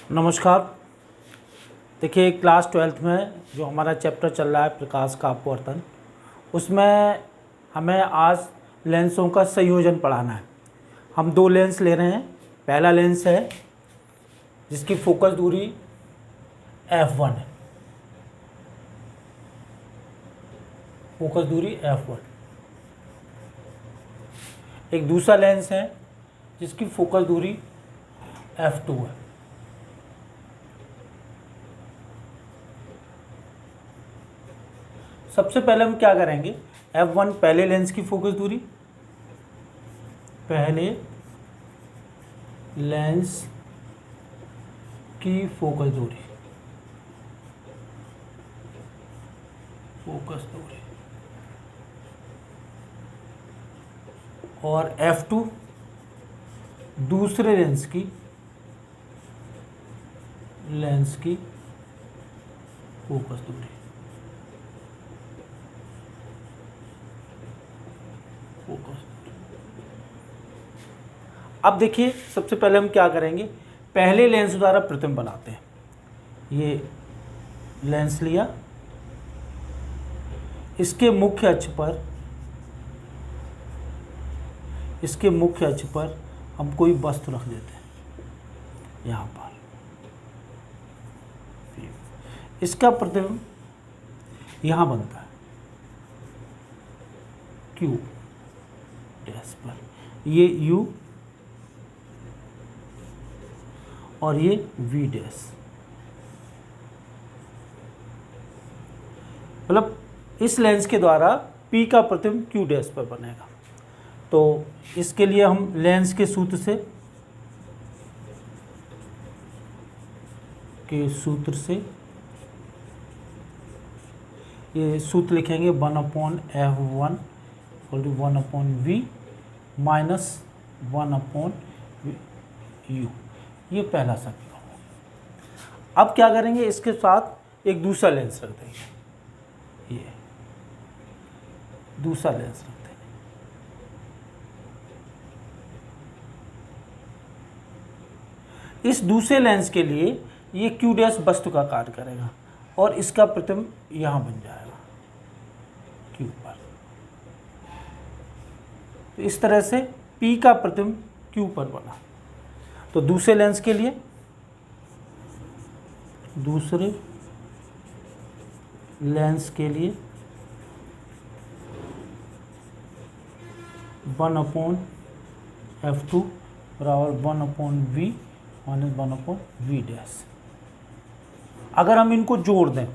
नमस्कार। देखिए, class 12th में जो हमारा चैप्टर चल रहा है प्रकाश का अपवर्तन, उसमें हमें आज लेंसों का संयोजन पढ़ाना है। हम दो लेंस ले रहे हैं। पहला लेंस है जिसकी फोकस दूरी f1 है, फोकस दूरी f1। एक दूसरा लेंस है जिसकी फोकस दूरी f2 है। सबसे पहले हम क्या करेंगे, f1 पहले लेंस की फोकस दूरी, पहले लेंस की फोकस दूरी, और f2 दूसरे लेंस की फोकस दूरी, अब देखिए, सबसे पहले हम क्या करेंगे, पहले लेंस द्वारा प्रतिबिंब बनाते हैं। ये लेंस लिया, इसके मुख्य अक्ष पर हम कोई वस्तु रख देते हैं यहाँ पर। इसका प्रतिबिंब यहाँ बनता है Q डैश पर, ये U और ये V डैश। मतलब इस लेंस के द्वारा P का प्रतिबिंब Q डैश पर बनेगा। तो इसके लिए हम लेंस के सूत्र ये सूत्र लिखेंगे 1/f1 = 1/v माइनस 1/u। ये पहला समीकरण। अब क्या करेंगे, इसके साथ एक दूसरा लेंस रख देंगे। ये दूसरा लेंस रख देंगे। इस दूसरे लेंस के लिए ये Q डैश वस्तु का कार्य करेगा और इसका प्रतिबिंब यहाँ बन जाएगा Q पर। तो इस तरह से P का प्रतिबिंब Q पर बना। तो दूसरे लेंस के लिए 1/f2 बराबर 1/v माइनस 1/v डैश। अगर हम इनको जोड़ दें,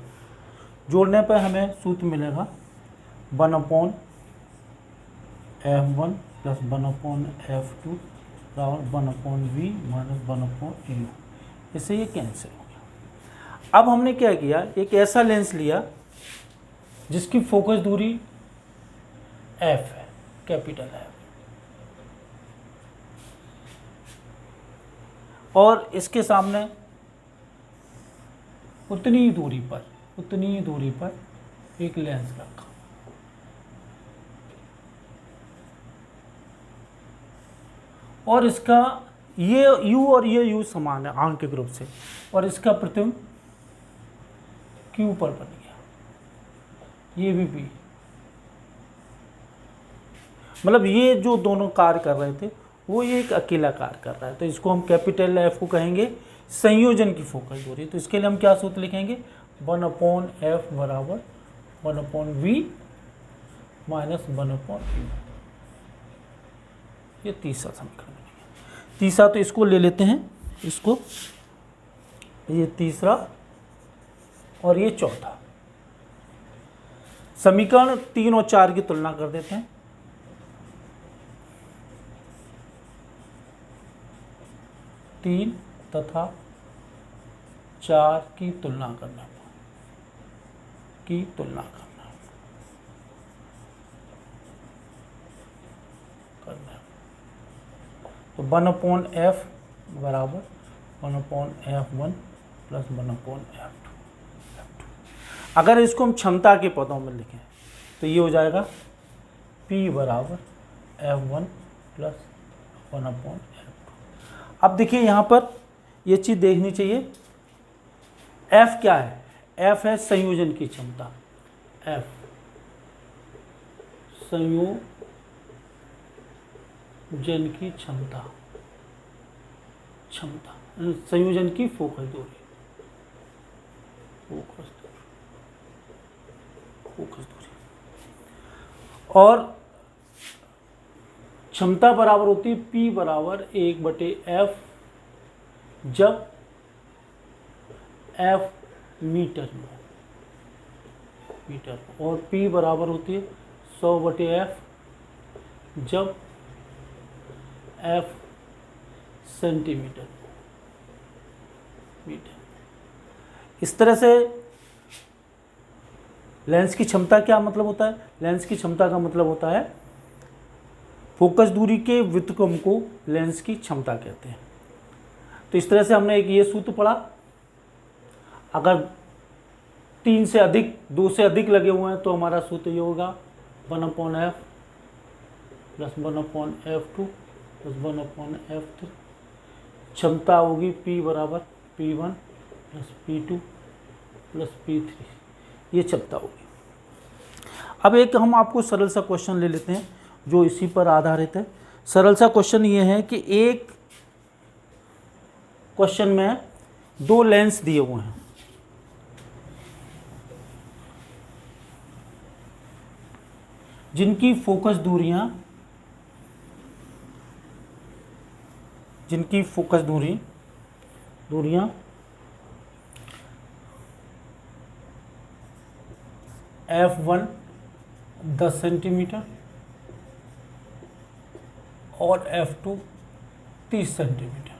जोड़ने पर हमें सूत्र मिलेगा 1/f1 प्लस 1/f2 बराबर 1/v माइनस 1/u। इससे ये कैंसिल हो गया। अब हमने क्या किया, एक ऐसा लेंस लिया जिसकी फोकस दूरी f है, कैपिटल F, और इसके सामने उतनी ही दूरी पर एक लेंस रखा। और इसका ये U और ये U समान है आंक के ग्रुप से, और इसका प्रतिबिंब Q पर बन गया। ये भी P, मतलब ये जो दोनों कार्य कर रहे थे वो ये एक अकेला कार्य कर रहा है। तो इसको हम कैपिटल F को कहेंगे संयोजन की फोकस दूरी। तो इसके लिए हम क्या सूत्र लिखेंगे, 1/f बराबर 1/v माइनस 1/u। ये तीसरा समीकरण बनेगा। तीसरा तो इसको ले लेते हैं, इसको, ये तीसरा और ये चौथा। समीकरण 3 और 4 की तुलना कर देते हैं। 3 तथा 4 की तुलना करना तो 1/f बराबर 1/f1 प्लस 1/f2। अगर इसको हम क्षमता के पदों में लिखें तो ये हो जाएगा P बराबर f1 प्लस 1/f2। अब देखिए यहाँ पर ये चीज़ देखनी चाहिए। एफ क्या है? एफ है संयोजन की क्षमता। एफ संयोजन की क्षमता, संयोजन की फोकस दूरी, फोकस दूरी। और क्षमता बराबर होती है P बराबर 1/F, जब F मीटर में, और P बराबर होती है 100/F, जब F सेंटीमीटर मीटर। इस तरह से लेंस की क्षमता क्या मतलब होता है? लेंस की क्षमता का मतलब होता है फोकस दूरी के व्युत्क्रम को लेंस की क्षमता कहते हैं। तो इस तरह से हमने एक ये सूत्र पढ़ा, अगर 3 से अधिक, 2 से अधिक लगे हुए हैं तो हमारा सूत्र ये होगा 1/F plus 1/F2 plus 1/F3। क्षमता होगी P बराबर P1 plus P2 plus P3, ये क्षमता होगी। अब एक हम आपको सरल सा क्वेश्चन ले लेते हैं जो इसी पर आधारित है। सरल सा क्वेश्चन ये है कि एक क्वेश्चन में 2 लेंस दिए हुए हैं, जिनकी फोकस दूरियां F1 10 सेंटीमीटर और F2 30 सेंटीमीटर।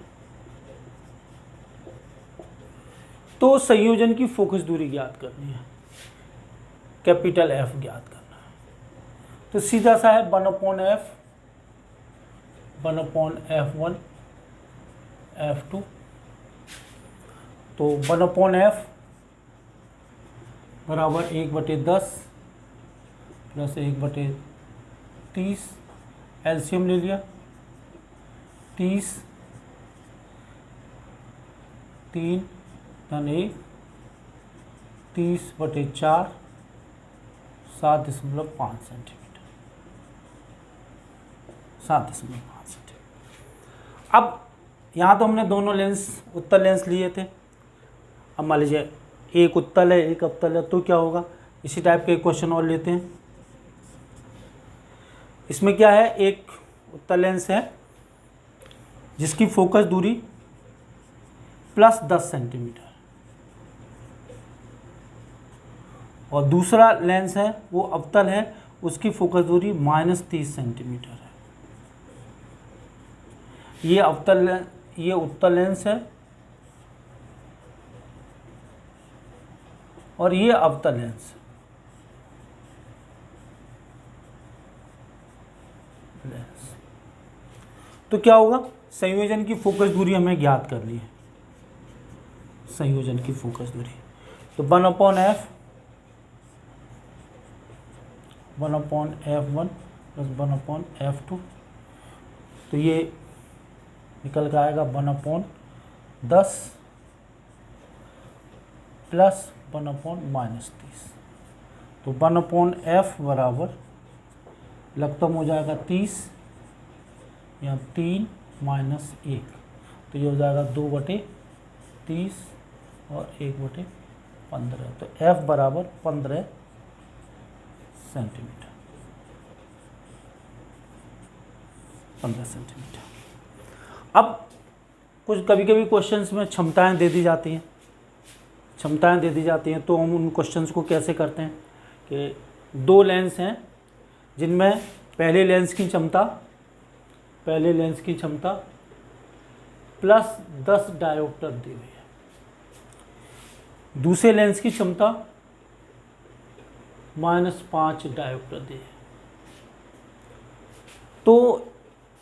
तो संयोजन की फोकस दूरी ज्ञात करनी है, कैपिटल F ज्ञात करना है। तो सीधा सा है 1/F, 1/F1 F2। तो 1/F बराबर 1/10 प्लस 1/30, एलसीएम ले लिया 30, 3 धन 1, 30/4, 7.5 सेंटीमीटर, 7.5 सेंटीमीटर। अब यहाँ तो हमने दोनों लेंस, उत्तल लेंस लिए थे। अब मान लीजिए एक उत्तल है एक अवतल है, तो क्या होगा? इसी टाइप के क्वेश्चन और लेते हैं। इसमें क्या है, एक उत्तल लेंस है जिसकी फोकस दूरी प्लस 10 सेंटीमीटर, और दूसरा लेंस है वो अवतल है, उसकी फोकस दूरी -30 सेंटीमीटर है। ये उत्तल लेंस है और ये अवतल लेंस। तो क्या होगा? संयोजन की फोकस दूरी हमें ज्ञात करनी है, संयोजन की फोकस दूरी। तो 1/F 1/F1 प्लस 1/F2, तो ये निकल कर आएगा 1/10 प्लस 1/-30। तो 1/F बराबर लगभग हो जाएगा 30, या 3 - 1, तो ये हो जाएगा 2/30 और 1/15। तो F बराबर 15 सेंटीमीटर, 15 सेंटीमीटर। अब कुछ कभी कभी क्वेश्चंस में क्षमताएं दे दी जाती हैं, तो हम उन क्वेश्चंस को कैसे करते हैं कि 2 लेंस हैं जिनमें पहले लेंस की क्षमता प्लस 10 डायोप्टर दी हुई है, दूसरे लेंस की क्षमता -5 डायोप्टर दी है। तो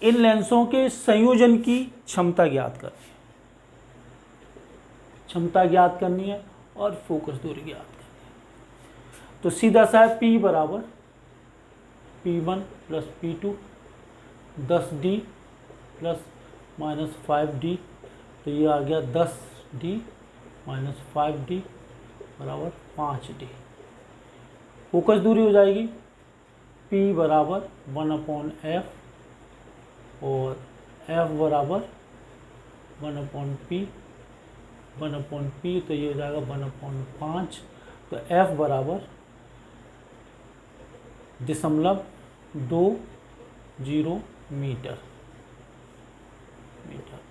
इन लेंसों के संयोजन की क्षमता ज्ञात करनी है और फोकस दूरी ज्ञात करनी है। तो सीधा सा है P बराबर P1 plus P2 10D plus -5D तो ये आ गया 10d माइनस 5d बराबर 5d। फोकस दूरी हो जाएगी p बराबर 1/f और f बराबर 1/p, 1/p तो ये हो जाएगा 1/5। तो f बराबर 0.20 मीटर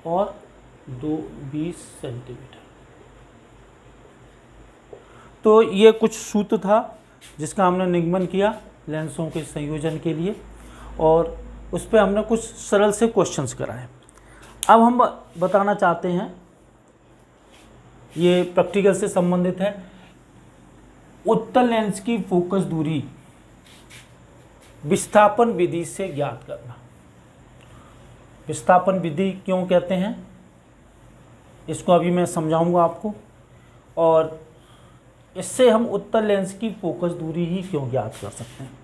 और 20 सेंटीमीटर। तो ये कुछ सूत्र था जिसका हमने निगमन किया लेंसों के संयोजन के लिए, और उस पर हमने कुछ सरल से क्वेश्चंस कराए। अब हम बताना चाहते हैं, ये प्रैक्टिकल से संबंधित है, उत्तल लेंस की फोकस दूरी विस्थापन विधि से ज्ञात करना। विस्थापन विधि क्यों कहते हैं इसको अभी मैं समझाऊंगा आपको, और इससे हम उत्तल लेंस की फोकस दूरी ही क्यों ज्ञात कर सकते हैं।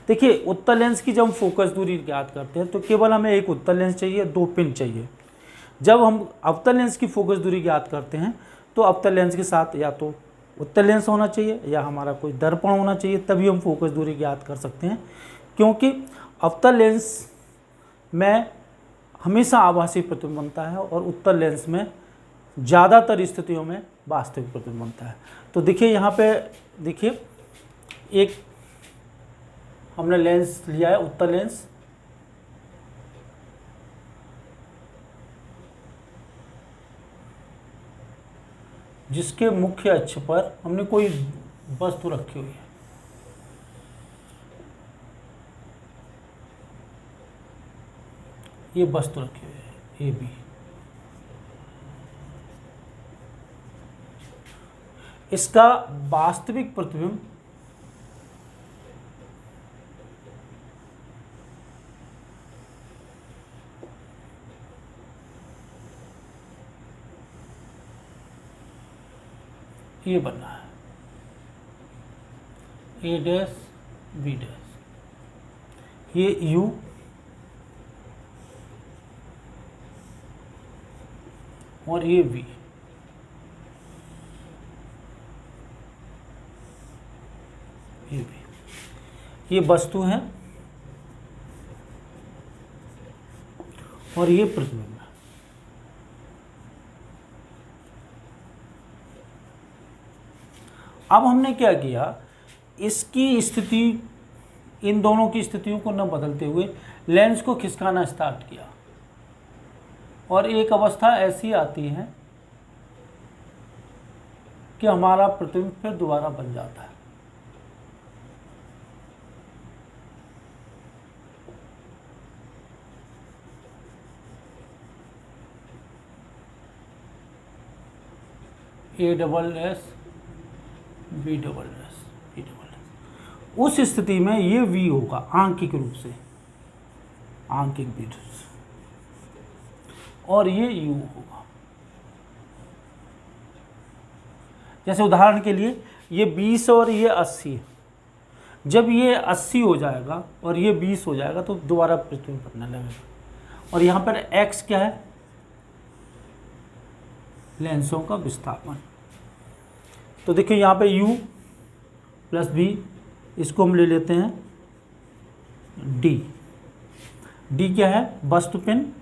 देखिए, उत्तल लेंस की जब हम फोकस दूरी ज्ञात करते हैं तो केवल हमें एक उत्तल लेंस चाहिए, 2 पिन चाहिए। जब हम अवतल लेंस की फोकस दूरी ज्ञात करते हैं तो अवतल लेंस के साथ या तो उत्तल लेंस होना चाहिए या हमारा कोई दर्पण होना चाहिए, तभी हम फोकस दूरी ज्ञात कर सकते हैं। क्योंकि अवतल लेंस में हमेशा आभासी प्रतिबिंब बनता है और उत्तल लेंस में ज़्यादातर स्थितियों में वास्तविक प्रतिबिंब बनता है। तो देखिए यहाँ पे देखिए, एक हमने लेंस लिया है उत्तल लेंस, जिसके मुख्य अक्ष पर हमने कोई वस्तु रखी हुई है। ये वस्तु रखी हुई है AB। इसका वास्तविक प्रतिबिंब ये बनना है A डैश B डैश, ये U और ये V। ये V, ये वस्तु है और ये प्रतिबिंब है। अब हमने क्या किया, इसकी स्थिति, इन दोनों की स्थितियों को न बदलते हुए लेंस को खिसकाना स्टार्ट किया, और एक अवस्था ऐसी आती है कि हमारा प्रतिबिंब फिर दोबारा बन जाता है। A double S B double S B double S. उस स्थिति में ये V होगा आंकिक रूप से, आंकिक रूप से, और ये U होगा। जैसे उदाहरण के लिए ये 20 और ये 80 है। जब ये 80 हो जाएगा और ये 20 हो जाएगा तो दोबारा प्रतिबिंब बनने लगेगा। और यहाँ पर X क्या है, लेंसों का विस्थापन। तो देखिए यहाँ पे U प्लस B, इसको हम ले लेते हैं D। D क्या है, वस्तुपिन,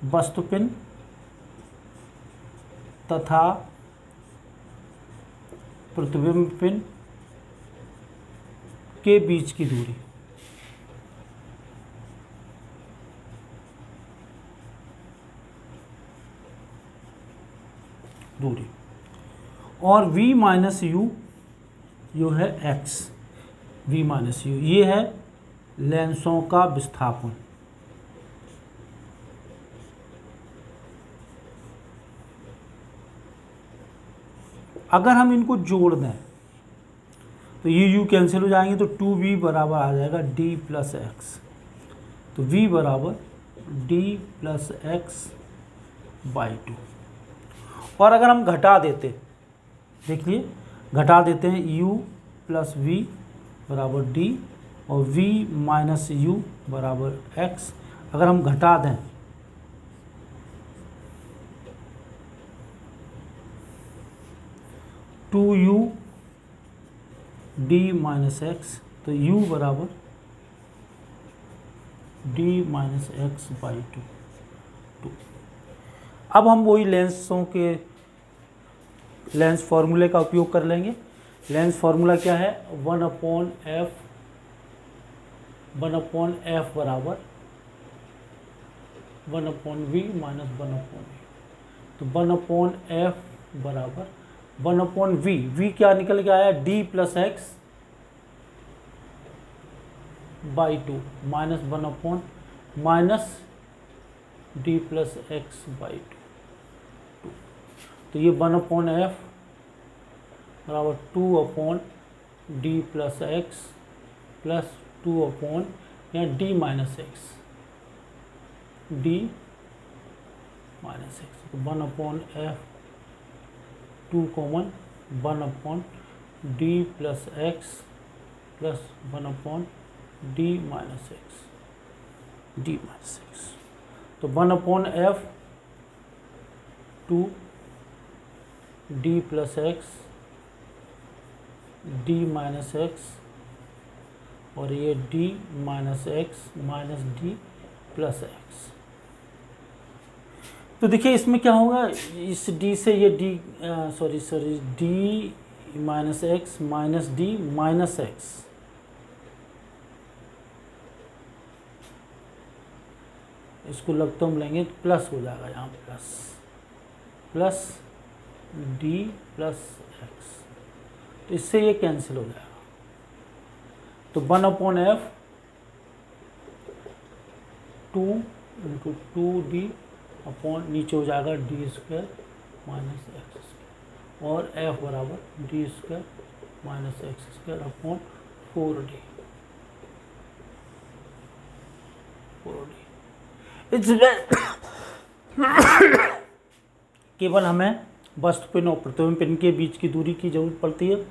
वस्तुपिन तथा प्रतिबिंब पिन के बीच की दूरी। और V माइनस U जो है X, V माइनस U ये है लेंसों का विस्थापन। अगर हम इनको जोड़ दें तो ये U कैंसिल हो जाएंगे, तो 2V बराबर आ जाएगा D प्लस एक्स। तो V बराबर D प्लस एक्स बाई 2। और अगर हम घटा देते, देखिए घटा देते हैं, U प्लस V बराबर D और V माइनस U बराबर X। अगर हम घटा दें two U D minus X, तो u बराबर D minus X by two. अब हम वही लेंस फॉर्मूले का उपयोग कर लेंगे। लेंस फार्मूला क्या है, 1/f बराबर 1/v माइनस 1/v। तो 1/f बराबर 1/v, v क्या निकल के आया, d plus x by to minus 1 minus D plus x by to. तो ये 1/f बराबर 2/d प्लस एक्स प्लस 2 या d minus x, d minus X. तो 1/f 2 common 1/d plus x plus 1/d minus x, d minus X. तो 1/f 2d plus x d minus x और ये d minus x minus d plus x. तो देखिए इसमें क्या होगा, इस d से ये d minus x minus d minus x, इसको लगता हम लेंगे तो प्लस हो जाएगा, यहाँ प्लस d प्लस एक्स, तो इससे ये कैंसिल हो जाएगा। तो 1/f 2 इंटू 2d अपॉन नीचे हो जाएगा D square minus x square, और f बराबर D square minus x square upon 4d। केवल हमें वस्तु पिन और प्रतिबिंब पिन के बीच की दूरी की जरूरत पड़ती है,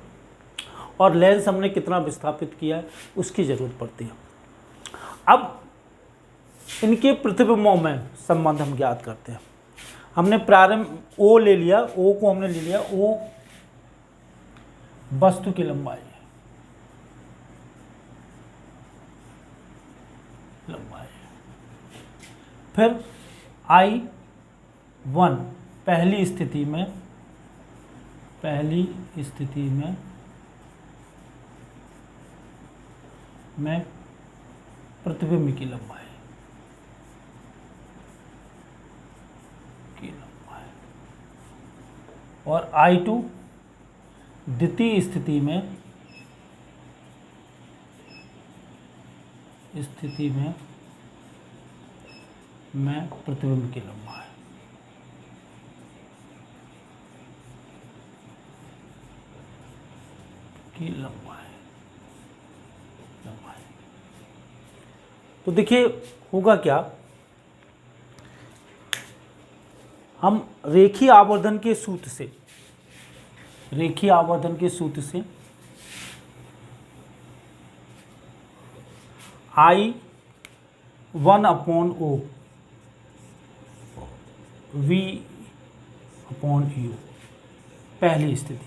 और लेंस हमने कितना विस्थापित किया है उसकी ज़रूरत पड़ती है। अब इनके प्रतिबिंबों में संबंध हम ज्ञात करते हैं। हमने प्रारंभ O ले लिया, O को हमने ले लिया, O वस्तु की लंबाई है, फिर I1 पहली स्थिति में प्रतिबिंब की लंबाई और I2 द्वितीय स्थिति में प्रतिबिंब की लंबाई। तो देखिए होगा क्या, हम रेखीय आवर्धन के सूत्र से I1/O V/U पहली स्थिति,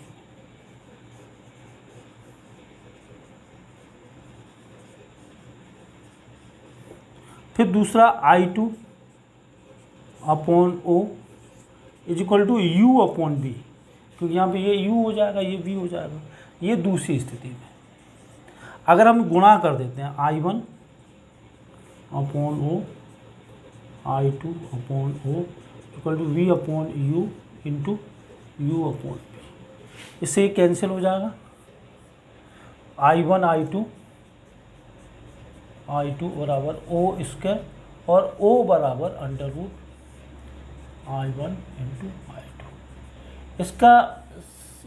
फिर दूसरा I2/O is equal to U/V, क्योंकि यहाँ पे ये U हो जाएगा, ये V हो जाएगा, ये दूसरी स्थिति में। अगर हम गुणा कर देते हैं I1/O I2/O equal to V/U into U/V, इससे ये कैंसिल हो जाएगा। I1 I2 बराबर O स्क्वायर और O बराबर under root I1 into I2। इसका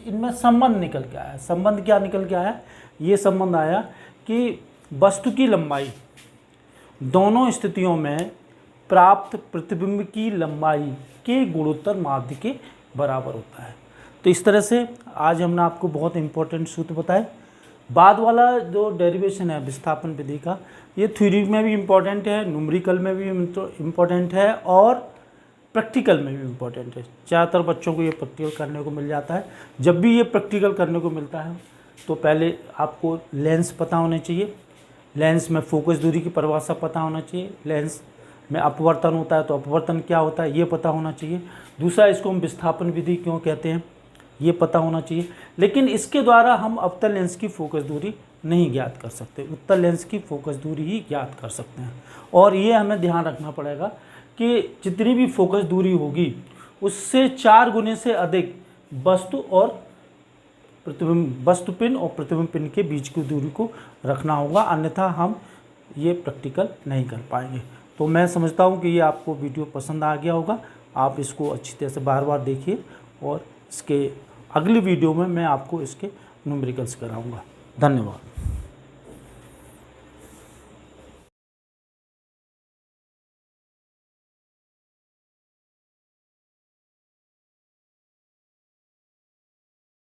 इनमें संबंध निकल के आया। संबंध क्या निकल के आया, ये संबंध आया कि वस्तु की लंबाई दोनों स्थितियों में प्राप्त प्रतिबिंब की लंबाई के गुणोत्तर माध्य के बराबर होता है। तो इस तरह से आज हमने आपको बहुत इंपॉर्टेंट सूत्र बताए। बाद वाला जो डेरिवेशन है विस्थापन विधि का, ये थ्योरी में भी इम्पोर्टेंट है, न्यूमेरिकल में भी इम्पोर्टेंट है और प्रैक्टिकल में भी इम्पोर्टेंट है। ज़्यादातर बच्चों को ये प्रैक्टिकल करने को मिल जाता है। जब भी ये प्रैक्टिकल करने को मिलता है तो पहले आपको लेंस पता होने चाहिए, लेंस में फोकस दूरी की परिभाषा पता होना चाहिए, लेंस में अपवर्तन होता है तो अपवर्तन क्या होता है ये पता होना चाहिए। दूसरा, इसको हम विस्थापन विधि क्यों कहते हैं ये पता होना चाहिए। लेकिन इसके द्वारा हम अवतल लेंस की फोकस दूरी नहीं ज्ञात कर सकते, उत्तल लेंस की फोकस दूरी ही ज्ञात कर सकते हैं। और ये हमें ध्यान रखना पड़ेगा कि जितनी भी फोकस दूरी होगी उससे 4 गुने से अधिक वस्तु और प्रतिबिंब, वस्तु पिन और प्रतिबिंब पिन के बीच की दूरी को रखना होगा, अन्यथा हम ये प्रैक्टिकल नहीं कर पाएंगे। तो मैं समझता हूँ कि ये आपको वीडियो पसंद आ गया होगा। आप इसको अच्छी तरह से बार बार देखिए और इसके अगली वीडियो में मैं आपको इसके न्यूमेरिकल्स कराऊंगा। धन्यवाद।